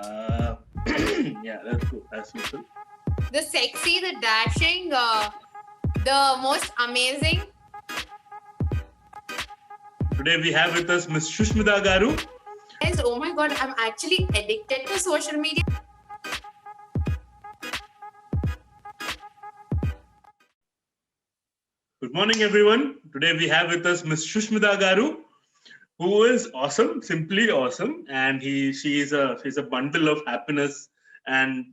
Uh, yeah, that's good. That's useful. The sexy, the dashing, the most amazing. Today we have with us Miss Shushmita Garu. Guys, oh my god, I'm actually addicted to social media. Good morning, everyone. Today we have with us Miss Shushmita Garu, who is awesome, simply awesome, and she's a bundle of happiness. And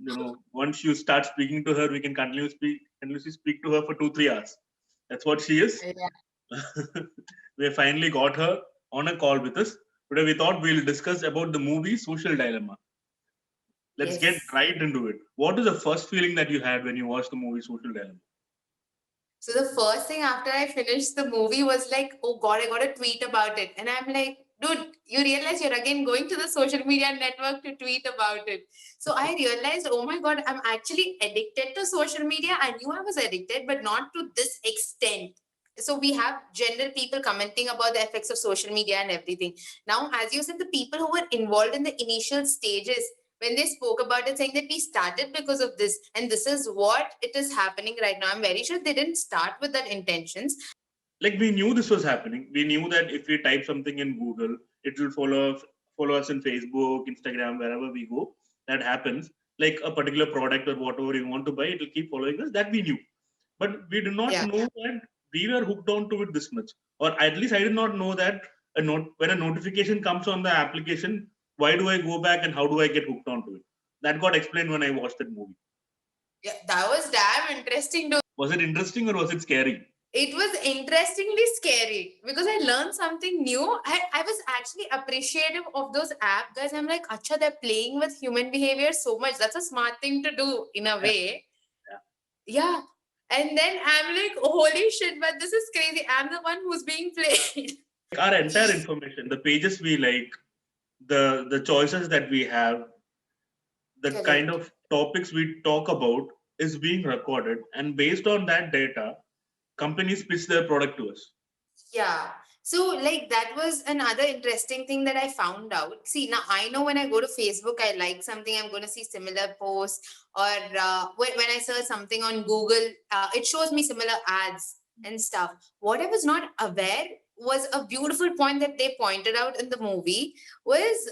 once you start speaking to her, we can continuously speak to her for 2-3 hours. That's what she is. Yeah. We have finally got her on a call with us. Today we thought we'll discuss about the movie Social Dilemma. Let's get right into it. What is the first feeling that you had when you watched the movie Social Dilemma? So the first thing after I finished the movie was like, oh god, I got a tweet about it. And I'm like, dude, you realize you're again going to the social media network to tweet about it. So I realized, oh my god, I'm actually addicted to social media. I knew I was addicted, but not to this extent. So we have general people commenting about the effects of social media and everything. Now, as you said, the people who were involved in the initial stages, when they spoke about it, saying that we started because of this and this is what it is happening right now, I'm very sure they didn't start with that intentions. Like, we knew this was happening. We knew that if we type something in Google, it will follow us in Facebook, Instagram, wherever we go. That happens. Like a particular product or whatever you want to buy, it will keep following us. That we knew, but we did not know that we were hooked on to it this much. Or at least I did not know that when a notification comes on the application, why do I go back and how do I get hooked onto it? That got explained when I watched that movie. Yeah, that was damn interesting. Was it interesting or was it scary? It was interestingly scary because I learned something new. I was actually appreciative of those apps, guys. I'm like, acha, they're playing with human behavior so much. That's a smart thing to do in a way. Yeah. And then I'm like, holy shit, but this is crazy. I'm the one who's being played. Our entire information, the pages we like, the choices that we have, the Correct. kind of topics we talk about is being recorded, and based on that data, companies pitch their product to us. Yeah. So, like, that was another interesting thing that I found out. See, now I know when I go to Facebook, I like something, I'm going to see similar posts, or when I search something on Google, it shows me similar ads and stuff. What I was not aware was a beautiful point that they pointed out in the movie was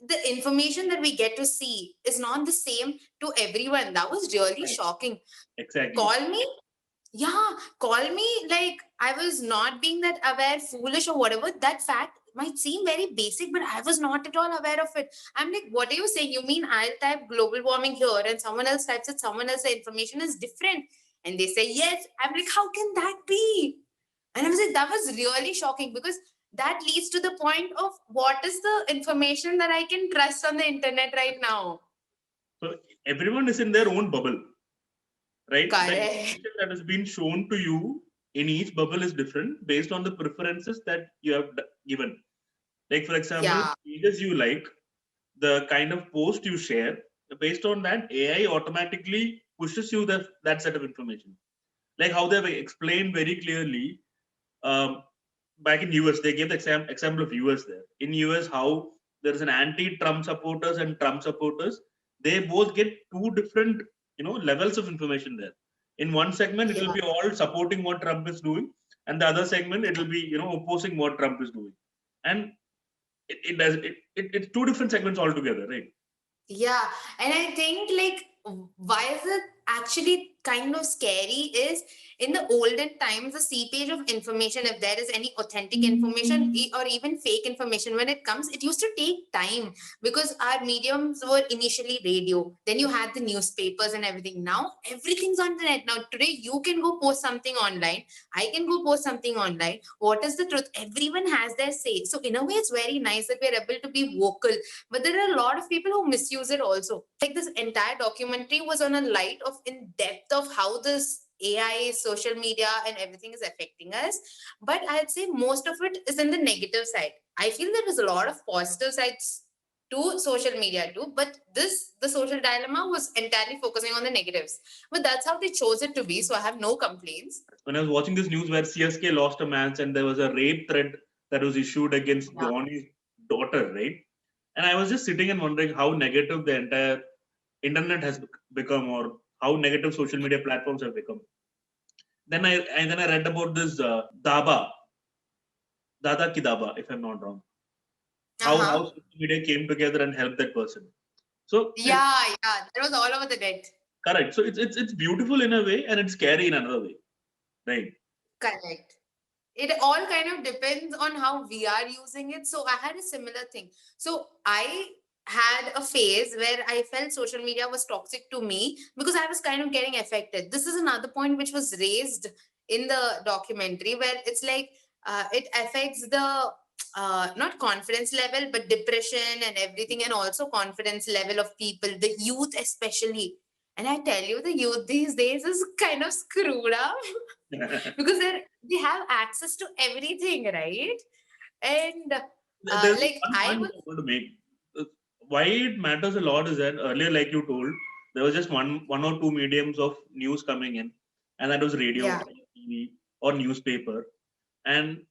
the information that we get to see is not the same to everyone. That was really shocking. Exactly. Call me like I was not being that aware, foolish or whatever. That fact might seem very basic, but I was not at all aware of it. I'm like, what are you saying? You mean I'll type global warming here and someone else types it, someone else, the information is different. And they say, yes. I'm like, how can that be? And I was like, that was really shocking because that leads to the point of what is the information that I can trust on the internet right now? So everyone is in their own bubble, right? Correct. The information that has been shown to you in each bubble is different based on the preferences that you have given. Like, for example, pages you like, the kind of post you share, based on that, AI automatically pushes you that set of information. Like how they've explained very clearly, back in US, they gave the example of US there. In US, how there is an anti-Trump supporters and Trump supporters. They both get two different, levels of information there. In one segment, it will be all supporting what Trump is doing, and the other segment, it will be, opposing what Trump is doing. And it's two different segments altogether, right? Yeah, and I think like why is it actually kind of scary is in the olden times the seepage of information, if there is any authentic information or even fake information when it comes, it used to take time because our mediums were initially radio, then you had the newspapers and everything. Now everything's on the net. Now today you can go post something online, I can go post something online. What is the truth? Everyone has their say. So in a way it's very nice that we're able to be vocal, but there are a lot of people who misuse it also. Like this entire documentary was on a light of in depth of how this AI, social media, and everything is affecting us. But I'd say most of it is in the negative side. I feel there is a lot of positive sides to social media too, but the social dilemma was entirely focusing on the negatives. But that's how they chose it to be, so I have no complaints. When I was watching this news where CSK lost a match and there was a rape threat that was issued against Dhoni's daughter, right? And I was just sitting and wondering how negative the entire internet has become, or how negative social media platforms have become. Then I read about this Dada Ki Daba, if I'm not wrong. How social media came together and helped that person. So that was all over the net. Correct. So it's beautiful in a way and it's scary in another way, right? Correct. It all kind of depends on how we are using it. So I had a similar thing. So I had a phase where I felt social media was toxic to me because I was kind of getting affected. This is another point which was raised in the documentary, where it's like it affects the not confidence level, but depression and everything, and also confidence level of people, the youth especially. And I tell you, the youth these days is kind of screwed up because they have access to everything, right? And There's like one I point was, I want to make. Why it matters a lot is that earlier, like you told, there was just one or two mediums of news coming in, and that was radio, yeah, TV, or newspaper. And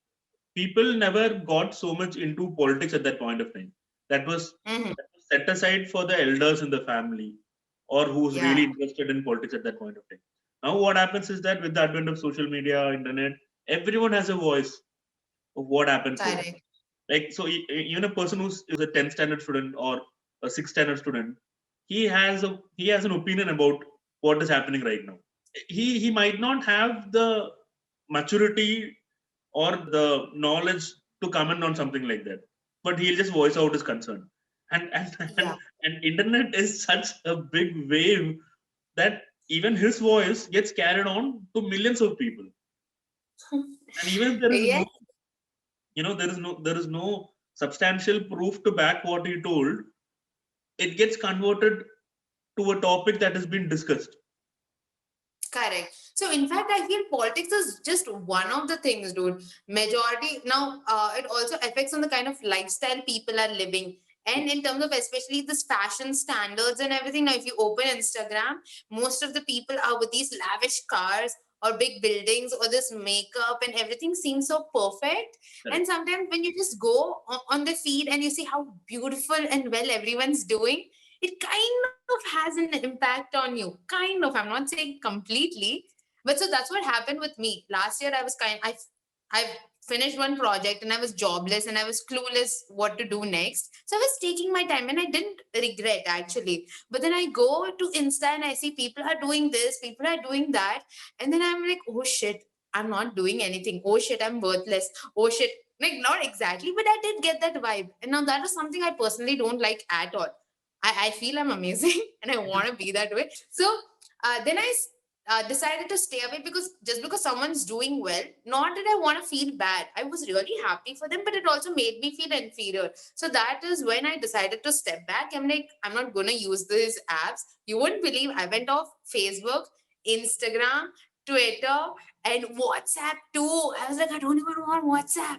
people never got so much into politics at that point of time. That was, mhm, that was set aside for the elders in the family, or who's really yeah, interested in politics at that point of time. Now, what happens is that with the advent of social media, internet, everyone has a voice of what happens here. correct, Like, so even a person who's a 10th standard student or a 6th standard student, he has an opinion about what is happening right now. He might not have the maturity or the knowledge to comment on something like that, but he'll just voice out his concern. And yeah. and internet is such a big wave that even his voice gets carried on to millions of people. And even if there is Yes, no, there is no substantial proof to back what he told, it gets converted to a topic that has been discussed. correct. So in fact, I feel politics is just one of the things, dude. Majority now, it also affects on the kind of lifestyle people are living. And in terms of especially this fashion standards and everything, now if you open Instagram, most of the people are with these lavish cars or big buildings or this makeup, and everything seems so perfect. And Correct. sometimes when you just go on the feed and you see how beautiful and well everyone's doing, it kind of has an impact on you. Kind of, I'm not saying completely, but so that's what happened with me. Last year, I finished one project and I was jobless and I was clueless what to do next. So I was taking my time and I didn't regret actually. But then I go to Insta and I see people are doing this, people are doing that, and then I'm like, oh shit, I'm not doing anything. Oh shit, I'm worthless. Oh shit. Like, not exactly, but I did get that vibe. And now that is something I personally don't like at all. I feel I'm amazing and I want to be that way. So then I decided to stay away, because just because someone's doing well, not that I want to feel bad. I was really happy for them, but it also made me feel inferior. So that is when I decided to step back. I'm like, I'm not going to use these apps. You won't believe I went off Facebook, Instagram, Twitter, and WhatsApp too. I was like, I don't even want WhatsApp.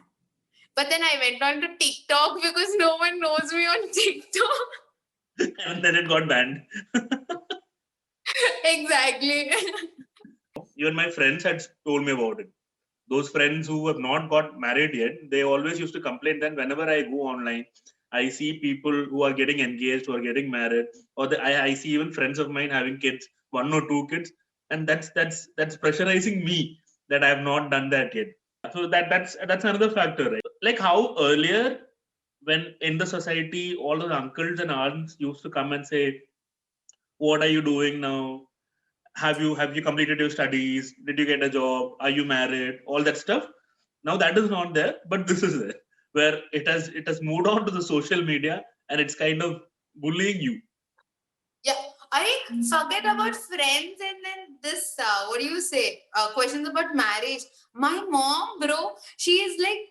But then I went on to TikTok because no one knows me on TikTok. And then it got banned. Exactly. Even my friends had told me about it. Those friends who have not got married yet, they always used to complain that whenever I go online, I see people who are getting engaged, who are getting married, or I see even friends of mine having kids, one or two kids, and that's pressurizing me that I have not done that yet. So that's another factor, right? Like how earlier, when in the society, all those uncles and aunts used to come and say, "What are you doing now? Have you completed your studies? Did you get a job? Are you married?" All that stuff. Now that is not there, but this is there, where it has moved on to the social media and it's kind of bullying you. Yeah, I forget about friends, and then this, what do you say? Questions about marriage. My mom, bro, she is like,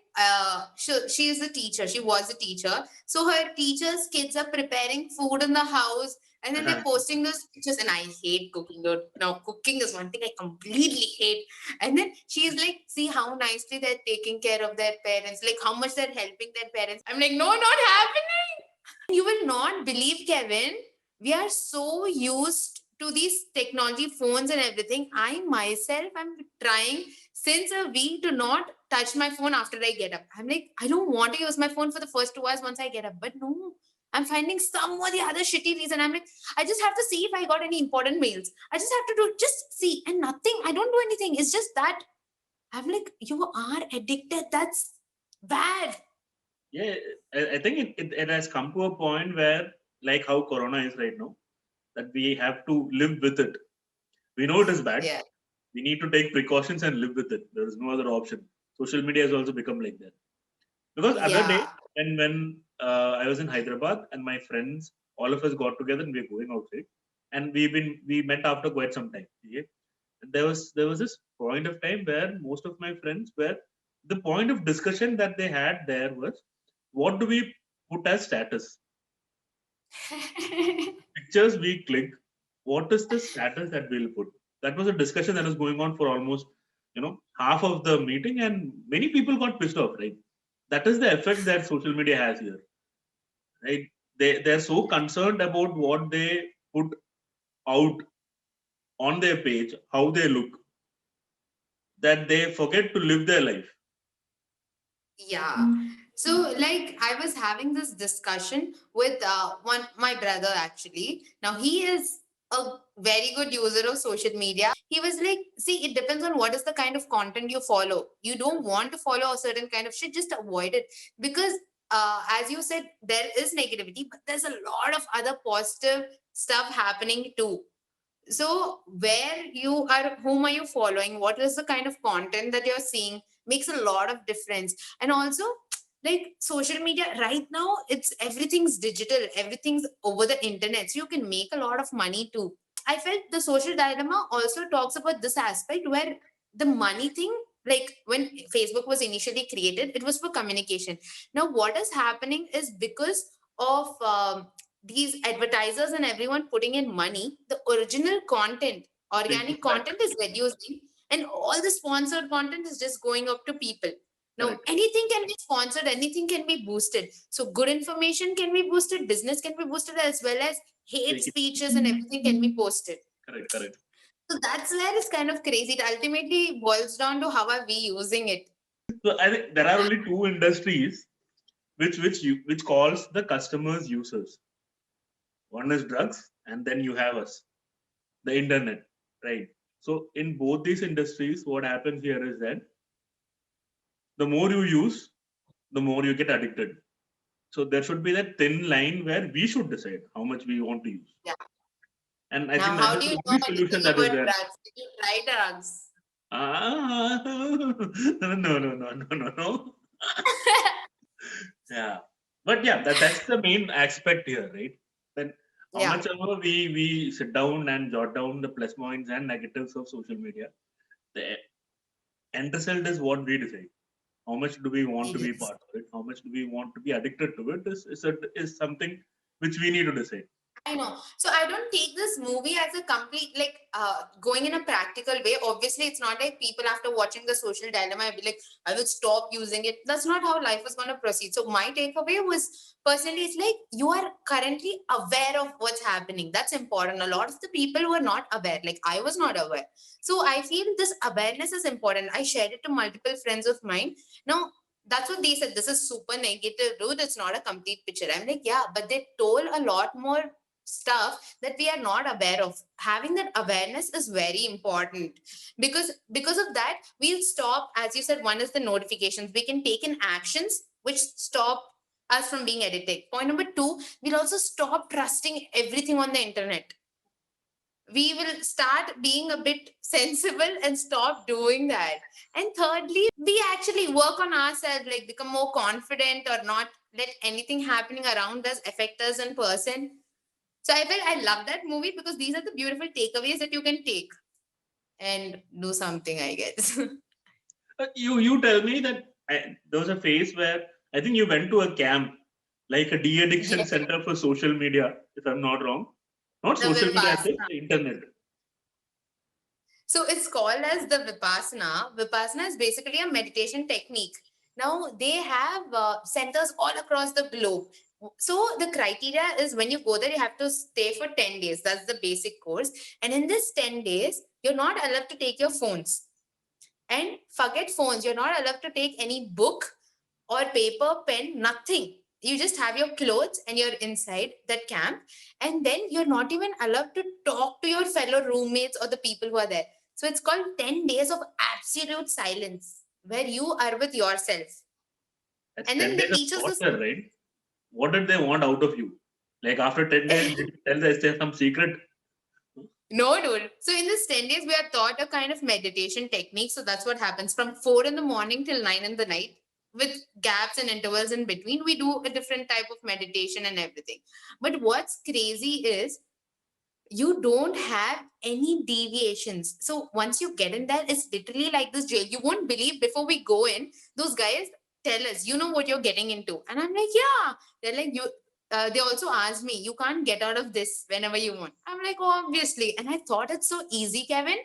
she is a teacher. She was a teacher. So her teachers' kids are preparing food in the house, and then they're posting those pictures. And I hate cooking, dude. Now, cooking is one thing I completely hate. And then she's like, see how nicely they're taking care of their parents, like how much they're helping their parents. I'm like, no, not happening. You will not believe, Kevin, we are so used to these technology phones and everything. I myself am trying since a week to not touch my phone after I get up. I'm like, I don't want to use my phone for the first 2 hours once I get up. But no, I'm finding some or the other shitty reason. I'm like, I just have to see if I got any important mails. I just have to just see, and nothing. I don't do anything. It's just that I'm like, you are addicted. That's bad. Yeah, I think it has come to a point where, like how Corona is right now, that we have to live with it. We know it is bad. Yeah. We need to take precautions and live with it. There is no other option. Social media has also become like that. Because other day, Yeah. when I was in Hyderabad and my friends, all of us got together and we were going outside, and we met after quite some time. Okay? And there was this point of time where most of my friends were, the point of discussion that they had there was, what do we put as status? Pictures we click, what is the status that we'll put? That was a discussion that was going on for almost, half of the meeting, and many people got pissed off, right? That is the effect that social media has here, right? They're so concerned about what they put out on their page, how they look, that they forget to live their life. Yeah. So, like, I was having this discussion with my brother actually. Now, he is a very good user of social media. He was like, see, it depends on what is the kind of content you follow. You don't want to follow a certain kind of shit, just avoid it. Because, as you said, there is negativity, but there's a lot of other positive stuff happening too. So where you are, whom are you following, what is the kind of content that you're seeing, makes a lot of difference. And also, like, social media right now, it's everything's digital, everything's over the internet, so you can make a lot of money too. I felt the social dilemma also talks about this aspect where the money thing, like when Facebook was initially created, it was for communication. Now what is happening is because of these advertisers and everyone putting in money, the original content, Shrinking organic back. content is reducing, and all the sponsored content is just going up to people. Now, Correct. anything can be sponsored, anything can be boosted. So, good information can be boosted, business can be boosted, as well as hate Fake it. speeches and everything can be posted. Correct. Correct. So, that's where it's kind of crazy. It ultimately boils down to how are we using it. So I think there are only two industries which calls the customers users. One is drugs, and then you have us, the internet, right? So in both these industries, what happens here is that the more you use, the more you get addicted. So there should be that thin line where we should decide how much we want to use. Yeah. And I Now, think that how is do the you know only anything solution that is about there. drugs? Did you try drugs? No. Yeah. But yeah, that's the main aspect here, right? Then how Yeah. much ever we sit down and jot down the plus points and negatives of social media, the end result is what we decide. How much do we want to be Yes. part of it? How much do we want to be addicted to it? Is something which we need to decide. I know. So I don't take this movie as a complete, like, going in a practical way. Obviously, it's not like people after watching the social dilemma, I'll be like, I will stop using it. That's not how life is going to proceed. So my takeaway was personally, it's like you are currently aware of what's happening. That's important. A lot of the people were not aware. Like I was not aware. So I feel this awareness is important. I shared it to multiple friends of mine. Now, that's what they said. This is super negative, dude. It's not a complete picture. I'm like, yeah, but they told a lot more stuff that we are not aware of. Having that awareness is very important, because of that we'll stop. As you said, one is the notifications. We can take in actions which stop us from being addicted. Point number two, we'll also stop trusting everything on the internet. We will start being a bit sensible and stop doing that. And thirdly, we actually work on ourselves, like become more confident or not let anything happening around us affect us in person. So I felt I love that movie because these are the beautiful takeaways that you can take and do something, I guess. You tell me that there was a phase where I think you went to a camp, like a de-addiction Yeah. center for social media, if I'm not wrong. Not The social media, I think Vipassana. the internet. So it's called as the Vipassana. Vipassana is basically a meditation technique. Now they have centers all across the globe. So the criteria is when you go there, you have to stay for 10 days. That's the basic course. And in this 10 days, you're not allowed to take your phones. And forget phones. You're not allowed to take any book or paper, pen, nothing. You just have your clothes and you're inside that camp, and then you're not even allowed to talk to your fellow roommates or the people who are there. So it's called 10 days of absolute silence where you are with yourself. That's And 10 then they days of teach us this. torture, right? What did they want out of you? Like after 10 days, did you tell them some secret? No, dude. So in this 10 days, we are taught a kind of meditation technique. So that's what happens from 4 in the morning till 9 in the night, with gaps and intervals in between. We do a different type of meditation and everything. But what's crazy is you don't have any deviations. So once you get in there, it's literally like this jail. You won't believe, before we go in, those guys tell us, you know what you're getting into. And I'm like, yeah. They're like, you. They also asked me, you can't get out of this whenever you want. I'm like, oh, obviously. And I thought it's so easy, Kevin.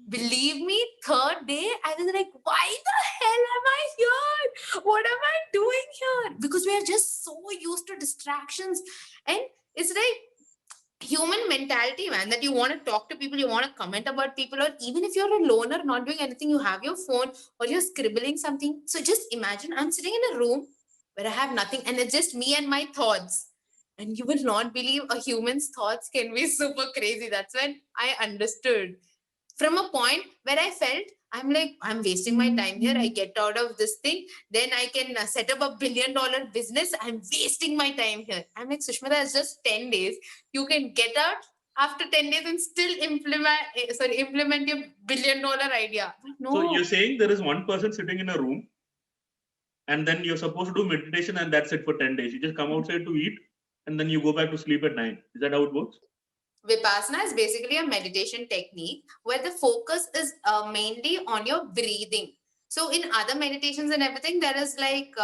Believe me, third day, I was like, why the hell am I here? What am I doing here? Because we are just so used to distractions. And it's like human mentality, man, that you want to talk to people, you want to comment about people, or even if you're a loner, not doing anything, you have your phone or you're scribbling something. So just imagine I'm sitting in a room where I have nothing and it's just me and my thoughts. And you will not believe a human's thoughts can be super crazy. That's when I understood, from a point where I felt I'm like, I'm wasting my time here. I get out of this thing, then I can set up $1 billion business. I'm wasting my time here. I'm like, Sushmita, it's just 10 days. You can get out after 10 days and still implement your $1 billion idea. But So no. you're saying there is one person sitting in a room and then you're supposed to do meditation and that's it for 10 days. You just come outside to eat and then you go back to sleep at 9. Is that how it works? Vipassana is basically a meditation technique where the focus is mainly on your breathing. So in other meditations and everything, there is like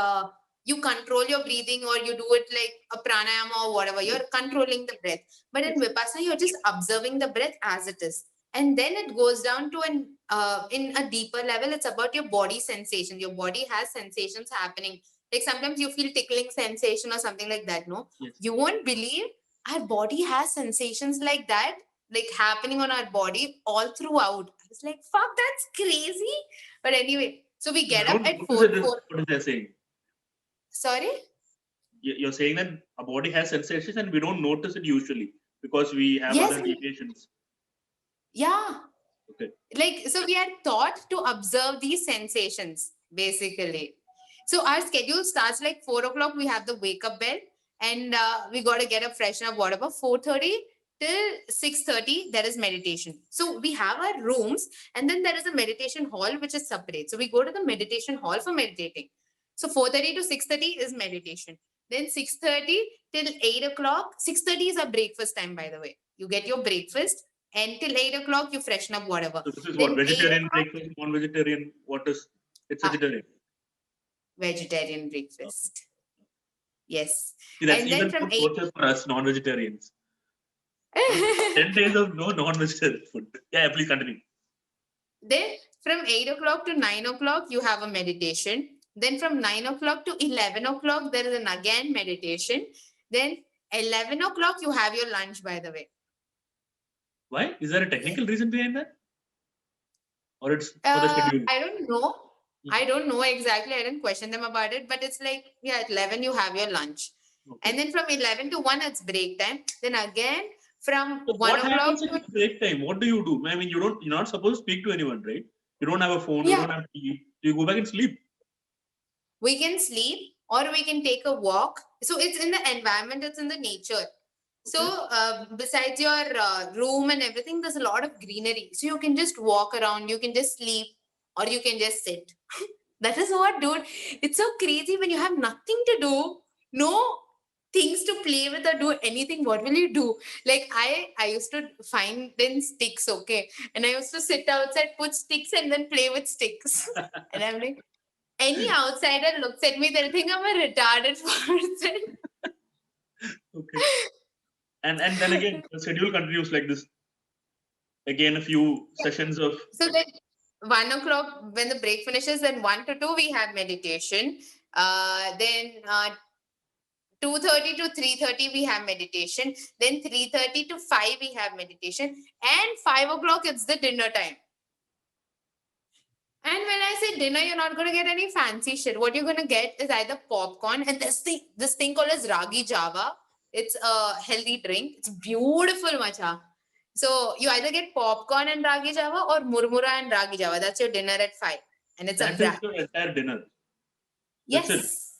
you control your breathing, or you do it like a pranayama or whatever. You're controlling the breath. But in Vipassana, you're just observing the breath as it is. And then it goes down to in a deeper level, it's about your body sensation. Your body has sensations happening. Like sometimes you feel tickling sensation or something like that, no? Yes. You won't believe our body has sensations like that, like happening on our body all throughout. I was like, fuck, that's crazy. But anyway, so we get up at 4. What is that saying? Sorry? You're saying that our body has sensations and we don't notice it usually because we have Yes. other deviations. Yeah. Okay. Like, so we are taught to observe these sensations, basically. So our schedule starts like 4 o'clock. We have the wake up bell, and we got to get up, freshen up, whatever. 4:30 till 6:30, there is meditation. So we have our rooms, and then there is a meditation hall which is separate. So we go to the meditation hall for meditating. So 4:30 to 6:30 is meditation. Then 6:30 till 8 o'clock. 6:30 is our breakfast time, by the way. You get your breakfast, and till 8 o'clock you freshen up, whatever. So this is Then what, vegetarian breakfast, non-vegetarian? What is? It's vegetarian. Vegetarian breakfast. Yes. See, that's And even then from more torture for us non-vegetarians. 10 days of no non-vegetarian food. Yeah, please continue. Then from 8 o'clock to 9 o'clock, you have a meditation. Then from 9 o'clock to 11 o'clock, there is an again meditation. Then 11 o'clock, you have your lunch, by the way. Why? Is there a technical reason behind that? Or it's for the schedule? I don't know. I don't know exactly. I didn't question them about it. But it's like, yeah, at 11, you have your lunch. Okay. And then from 11 to 1, it's break time. Then again, from so 1 what o'clock. Happens in break time? What do you do? I mean, you're not supposed to speak to anyone, right? You don't have a phone, you don't have TV. You go back and sleep. We can sleep or we can take a walk. So it's in the environment, it's in the nature. Okay. So besides your room and everything, there's a lot of greenery. So you can just walk around, you can just sleep, or you can just sit. That is what, dude. It's so crazy when you have nothing to do, no things to play with or do anything. What will you do? Like I used to find in sticks, okay, and I used to sit outside, put sticks, and then play with sticks. And I'm like, any outsider looks at me, they'll think I'm a retarded person. Okay. And then again, the schedule continues like this. Again, a few sessions of. So then 1 o'clock when the break finishes, then 1 to 2 we have meditation. Then 2:30 to 3:30 we have meditation. Then 3:30 to 5 we have meditation. And 5 o'clock it's the dinner time. And when I say dinner, you're not going to get any fancy shit. What you're going to get is either popcorn and this thing called as ragi java. It's a healthy drink. It's beautiful, macha. So you either get popcorn and ragi java or murmura and ragi java. That's your dinner at 5. And it's That a is wrap. your entire dinner. That's it. Yes.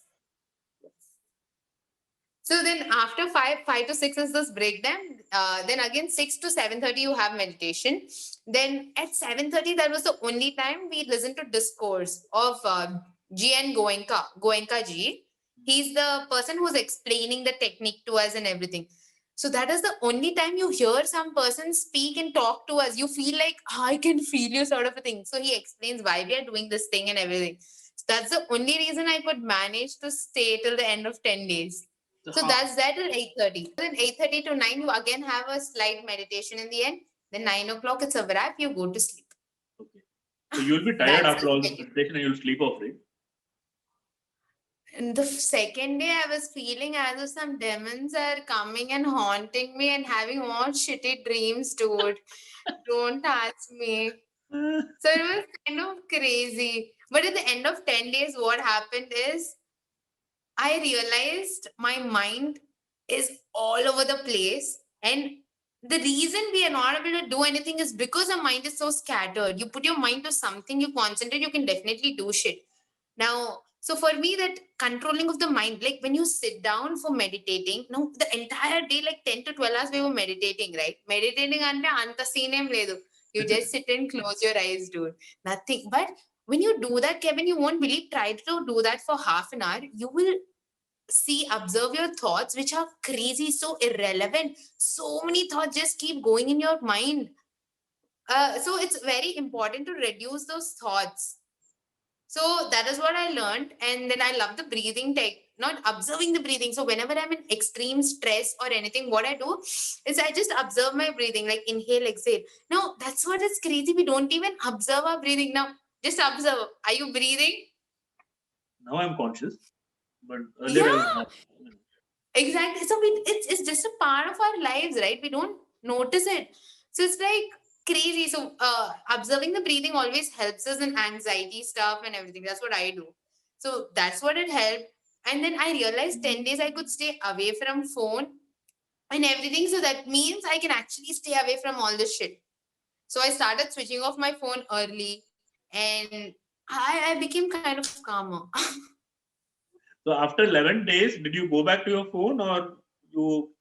So then after 5 to 6 is this breakdown. Then again 6 to 7:30 you have meditation. Then at 7:30 that was the only time we listened to discourse of GN Goenka ji. He's the person who's explaining the technique to us and everything. So that is the only time you hear some person speak and talk to us. You feel like, I can feel you, sort of a thing. So he explains why we are doing this thing and everything. So that's the only reason I could manage to stay till the end of 10 days. So that's that till 8:30. Then 8:30 to 9, you again have a slight meditation in the end. Then 9 o'clock, it's a wrap, you go to sleep. Okay. So you'll be tired after all this meditation and you'll sleep off, right? And the second day, I was feeling as if some demons are coming and haunting me and having all shitty dreams, dude. Don't ask me. So it was kind of crazy. But at the end of 10 days, what happened is I realized my mind is all over the place. And the reason we are not able to do anything is because our mind is so scattered. You put your mind to something, you concentrate, you can definitely do shit. Now, so for me, that controlling of the mind, like when you sit down for meditating, no, the entire day, like 10 to 12 hours, we were meditating, right? Meditating ante anta scene em ledu. You just sit and close your eyes, dude. Nothing. But when you do that, Kevin, you won't believe, try to do that for half an hour. You will observe your thoughts, which are crazy, so irrelevant. So many thoughts just keep going in your mind. So it's very important to reduce those thoughts. So that is what I learned. And then I love the breathing not observing the breathing. So whenever I'm in extreme stress or anything, what I do is I just observe my breathing, like inhale, exhale. Now, that's what is crazy. We don't even observe our breathing. Now, just observe. Are you breathing? Now I'm conscious. But earlier I was not. Exactly. So it's just a part of our lives, right? We don't notice it. So it's like crazy. So observing the breathing always helps us in anxiety stuff and everything. That's what I do. So that's what it helped. And then I realized 10 days I could stay away from phone and everything. So that means I can actually stay away from all this shit. So I started switching off my phone early and I became kind of calmer. So after 11 days, did you go back to your phone or you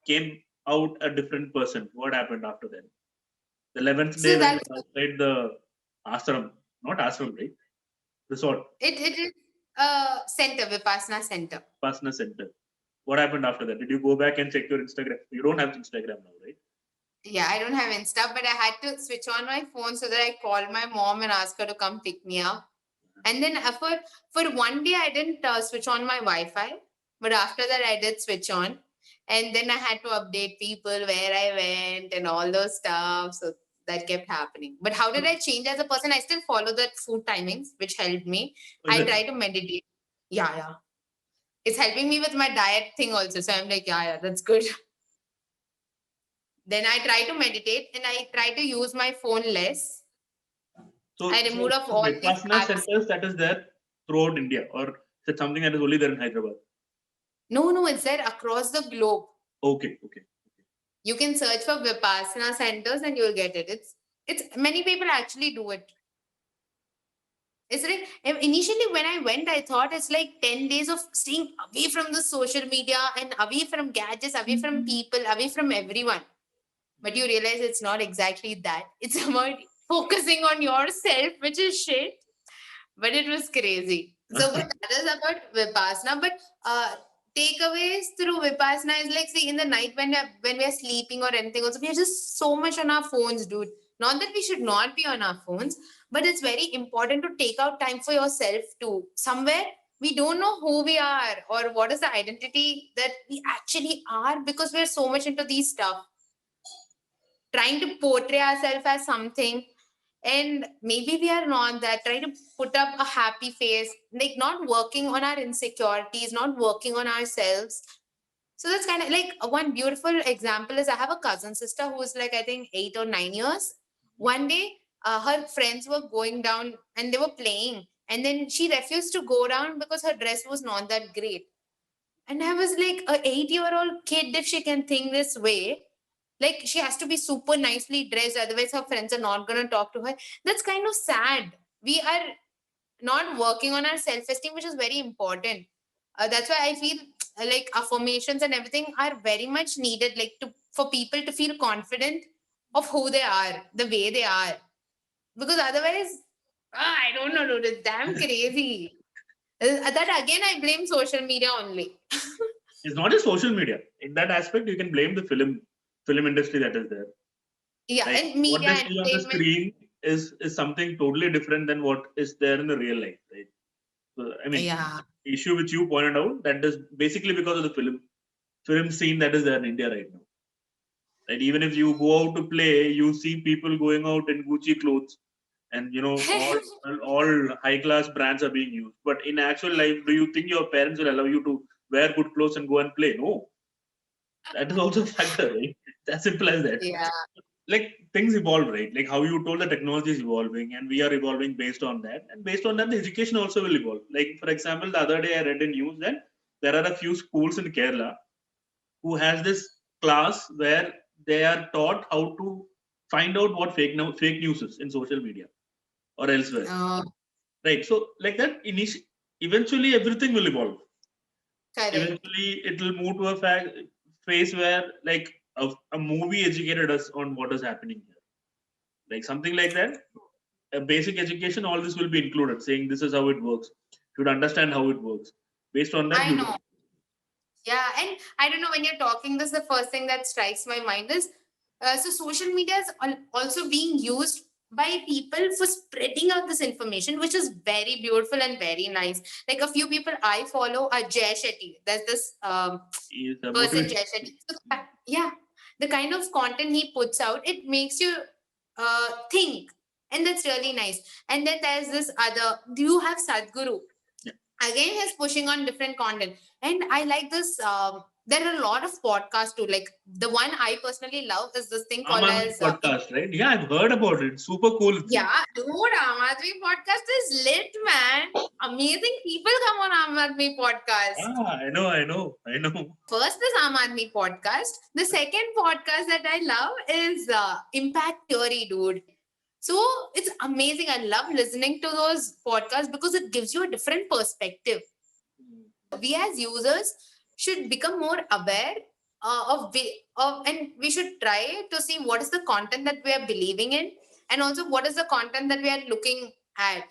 came out a different person? What happened after that? The 11th day when you were outside the ashram, not ashram, right? Resort. It is center, Vipassana center. Vipassana center. What happened after that? Did you go back and check your Instagram? You don't have Instagram now, right? Yeah, I don't have Insta, but I had to switch on my phone so that I called my mom and asked her to come pick me up. And then for one day, I didn't switch on my Wi-Fi, but after that, I did switch on. And then I had to update people where I went and all those stuff. So that kept happening. But how did I change as a person? I still follow the food timings, which helped me. I try to meditate. Yeah. It's helping me with my diet thing also. So I'm like, yeah, that's good. Then I try to meditate and I try to use my phone less. So I removed off all these Vipassana centers that is there throughout India, or is it something that is only there in Hyderabad? No, it's there across the globe. Okay. You can search for Vipassana centers and you'll get it. It's many people actually do it. It's like initially when I went, I thought it's like 10 days of staying away from the social media and away from gadgets, away from people, away from everyone. But you realize it's not exactly that. It's about focusing on yourself, which is shit. But it was crazy. So that is about Vipassana. But takeaways through Vipassana is like, see, in the night when we are sleeping or anything, also we are just so much on our phones, dude. Not that we should not be on our phones, but it's very important to take out time for yourself too. Somewhere we don't know who we are or what is the identity that we actually are because we're so much into these stuff. Trying to portray ourselves as something, and maybe we are not that. Try to put up a happy face, like not working on our insecurities, not working on ourselves. So that's kind of like one beautiful example is I have a cousin sister who's like I think 8 or 9 years. One day her friends were going down and they were playing, and then she refused to go down because her dress was not that great. And I was like, a 8-year-old kid, if she can think this way, like she has to be super nicely dressed, otherwise her friends are not gonna talk to her. That's kind of sad. We are not working on our self-esteem, which is very important. That's why I feel like affirmations and everything are very much needed, like for people to feel confident of who they are, the way they are. Because otherwise, I don't know, dude, it's damn crazy. That again, I blame social media only. It's not just social media. In that aspect, you can blame the film industry that is there. Yeah, Like and what media they see on the entertainment. screen is something totally different than what is there in the real life, right? So, I mean, Yeah. issue which you pointed out, that is basically because of the film scene that is there in India right now. Right? Even if you go out to play, you see people going out in Gucci clothes, and all high class brands are being used. But in actual life, do you think your parents will allow you to wear good clothes and go and play? No, that is also a factor, right? It's as simple as that. Yeah. Like things evolve, right? Like how you told, the technology is evolving and we are evolving based on that. And based on that, the education also will evolve. Like, for example, the other day I read in news that there are a few schools in Kerala who has this class where they are taught how to find out what fake news is in social media or elsewhere. Uh, Right. So like that, eventually everything will evolve. Correct. Eventually it will move to a phase where like a movie educated us on what is happening here. Like something like that. A basic education, all this will be included, saying this is how it works. You should understand how it works. Based on that, I you know. do. Yeah, and I don't know, when you're talking this, the first thing that strikes my mind is so social media is also being used by people for spreading out this information, which is very beautiful and very nice. Like a few people I follow are Jay Shetty. There's this Is a person, motivation. Jay Shetty. So, yeah, the kind of content he puts out, it makes you think, and that's really nice. And then there's this other. Do you have Sadhguru? Yeah. Again, he's pushing on different content, and I like this. There are a lot of podcasts too. Like the one I personally love is this thing called Aman as podcast, right? Yeah, I've heard about it. Super cool, it seems. yeah, dude, Aadmi podcast is lit, man. Amazing people come on Aadmi podcast. Ah, I know. First is Aadmi podcast. The second podcast that I love is Impact Theory, dude. So it's amazing. I love listening to those podcasts because it gives you a different perspective. We as users should become more aware and we should try to see what is the content that we are believing in, and also what is the content that we are looking at.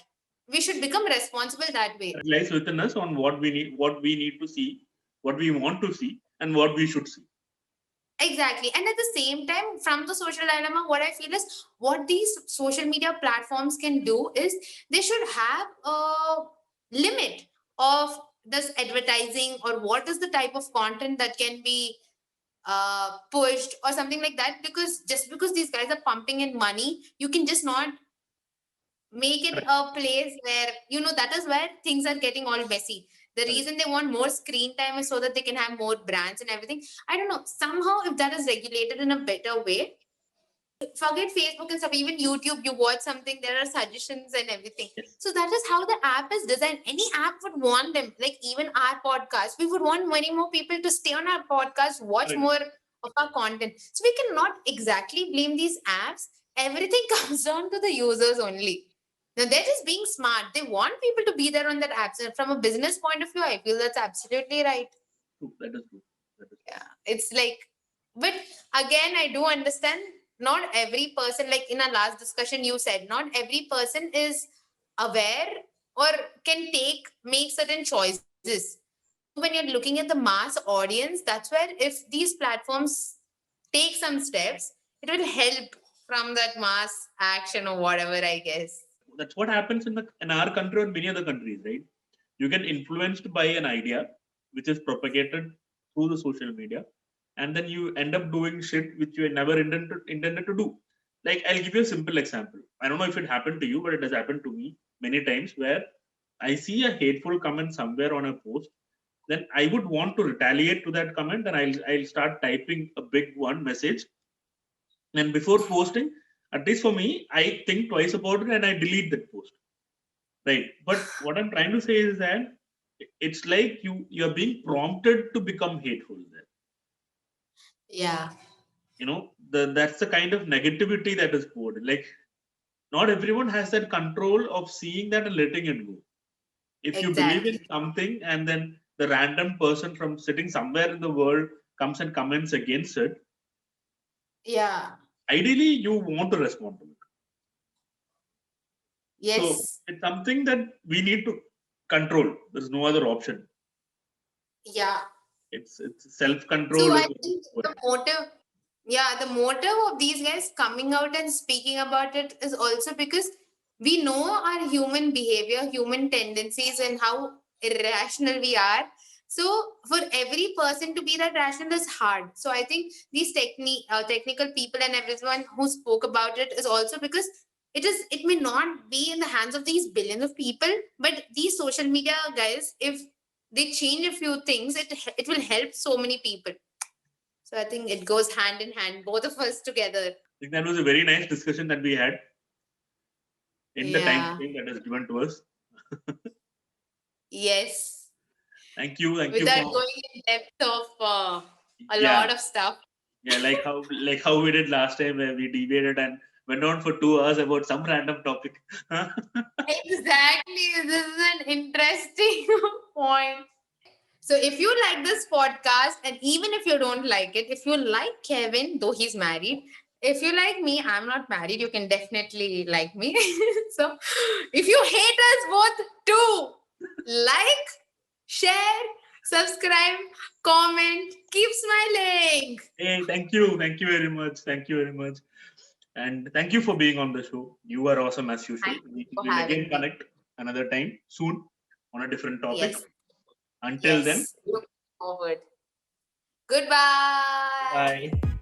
We should become responsible that way. It lies within us on what we need to see, what we want to see, and what we should see. Exactly. And at the same time, from the social dilemma, what I feel is what these social media platforms can do is they should have a limit of this advertising, or what is the type of content that can be pushed or something like that. Because just because these guys are pumping in money, you can just not make it Correct. a place where, that is where things are getting all messy. The Correct. reason they want more screen time is so that they can have more brands and everything. I don't know, somehow if that is regulated in a better way, forget Facebook and stuff, even YouTube, you watch something, there are suggestions and everything. Yes. So that is how the app is designed. Any app would want them, like even our podcast, we would want many more people to stay on our podcast, watch Correct. more of our content. So we cannot exactly blame these apps. Everything comes down to the users only. Now they're just being smart. They want people to be there on their apps. And from a business point of view, I feel that's absolutely right. True. That is true. Yeah, it's like, but again, I do understand not every person, like in our last discussion, you said not every person is aware or can make certain choices. So when you're looking at the mass audience, that's where if these platforms take some steps, it will help from that mass action or whatever, I guess. That's what happens in our country and many other countries, right? You get influenced by an idea which is propagated through the social media, and then you end up doing shit which you never intended to do. Like, I'll give you a simple example. I don't know if it happened to you, but it has happened to me many times, where I see a hateful comment somewhere on a post. Then I would want to retaliate to that comment, and I'll start typing a big one message, and before posting, At least for me, I think twice about it and I delete that post. Right. But what I'm trying to say is that it's like you're being prompted to become hateful there. Yeah. That's the kind of negativity that is poured. Like, not everyone has that control of seeing that and letting it go. If you believe in Exactly. something and then the random person from sitting somewhere in the world comes and comments against it, Yeah. ideally you want to respond to it. So Yes. it's something that we need to control. There's no other option. Yeah. It's So self-control is I think the motive, yeah, the motive of these guys coming out and speaking about it is also because we know our human behavior, human tendencies, and how irrational we are. So for every person to be that rational is hard. So I think these technical people and everyone who spoke about it is also because it may not be in the hands of these billions of people, but these social media guys, if they change a few things, it will help so many people. So I think it goes hand in hand, both of us together. I think that was a very nice discussion that we had in the time Yeah. frame that is given to us. Yes. Thank you Without for going in depth of a yeah lot of stuff. like how we did last time where we debated and went on for 2 hours about some random topic. Exactly. This is an interesting point. So if you like this podcast, and even if you don't like it, if you like Kevin, though he's married, if you like me, I'm not married, you can definitely like me. So if you hate us both too, like, share, subscribe, comment, keep smiling. Hey, thank you very much. Thank you very much. And thank you for being on the show. You are awesome as usual. Thank you for We'll again having me. connect another time soon on a different topic. Yes, Until then, yes. Look forward. Goodbye. bye.